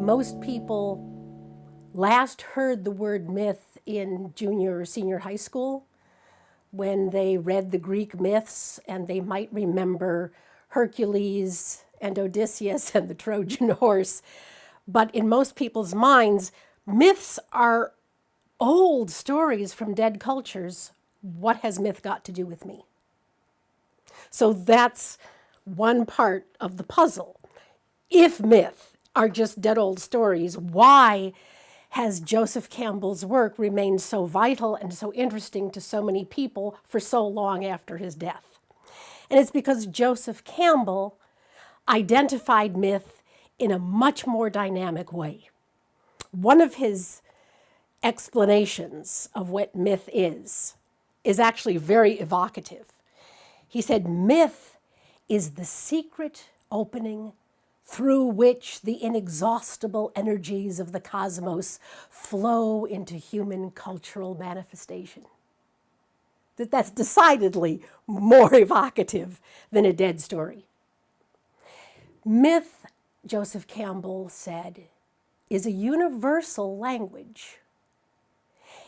most people last heard the word myth in junior or senior high school when they read the Greek myths, and they might remember Hercules and Odysseus and the Trojan horse. But in most people's minds, myths are old stories from dead cultures. What has myth got to do with me? So that's one part of the puzzle. If myth are just dead old stories, why has Joseph Campbell's work remained so vital and so interesting to so many people for so long after his death? And it's because Joseph Campbell identified myth in a much more dynamic way. One of his explanations of what myth is actually very evocative. He said, myth is the secret opening through which the inexhaustible energies of the cosmos flow into human cultural manifestation. That's decidedly more evocative than a dead story. Myth, Joseph Campbell said, is a universal language.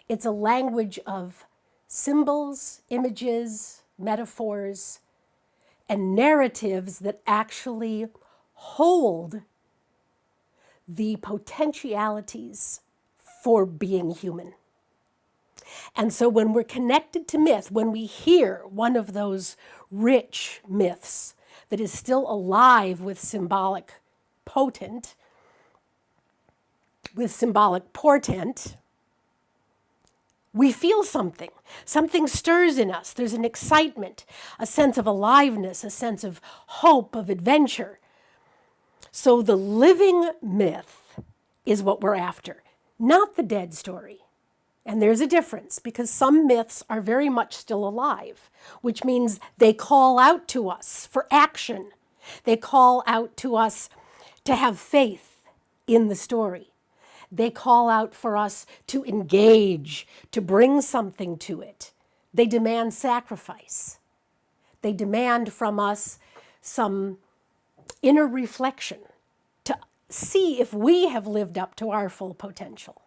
It's a language of symbols, images, metaphors, and narratives that actually hold the potentialities for being human. And so when we're connected to myth, when we hear one of those rich myths that is still alive with symbolic portent, we feel something. Something stirs in us. There's an excitement, a sense of aliveness, a sense of hope, of adventure. So the living myth is what we're after, not the dead story. And there's a difference, because some myths are very much still alive, which means they call out to us for action. They call out to us to have faith in the story. They call out for us to engage, to bring something to it. They demand sacrifice. They demand from us some inner reflection to see if we have lived up to our full potential.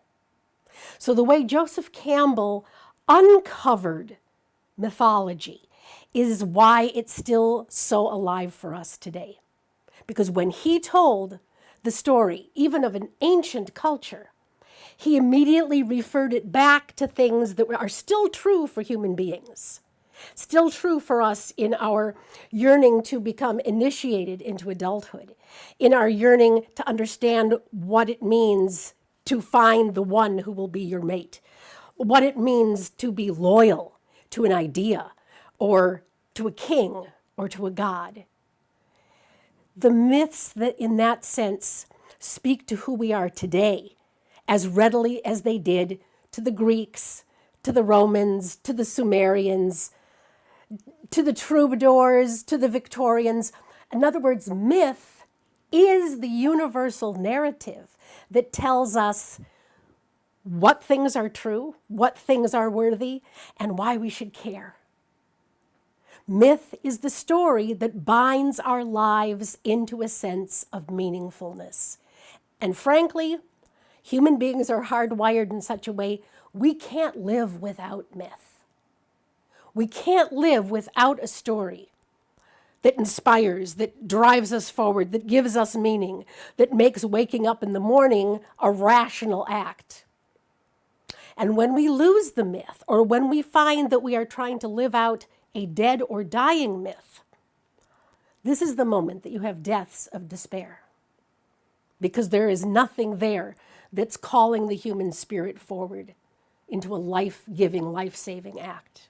So the way Joseph Campbell uncovered mythology is why it's still so alive for us today. Because when he told the story, even of an ancient culture, he immediately referred it back to things that are still true for human beings, still true for us in our yearning to become initiated into adulthood, in our yearning to understand what it means to find the one who will be your mate, what it means to be loyal to an idea or to a king or to a god. The myths that in that sense speak to who we are today as readily as they did to the Greeks, to the Romans, to the Sumerians, to the troubadours, to the Victorians. In other words, myth is the universal narrative that tells us what things are true, what things are worthy, and why we should care. Myth is the story that binds our lives into a sense of meaningfulness. And frankly, human beings are hardwired in such a way we can't live without myth. We can't live without a story that inspires, that drives us forward, that gives us meaning, that makes waking up in the morning a rational act. And when we lose the myth, or when we find that we are trying to live out a dead or dying myth, this is the moment that you have deaths of despair, because there is nothing there that's calling the human spirit forward into a life-giving, life-saving act.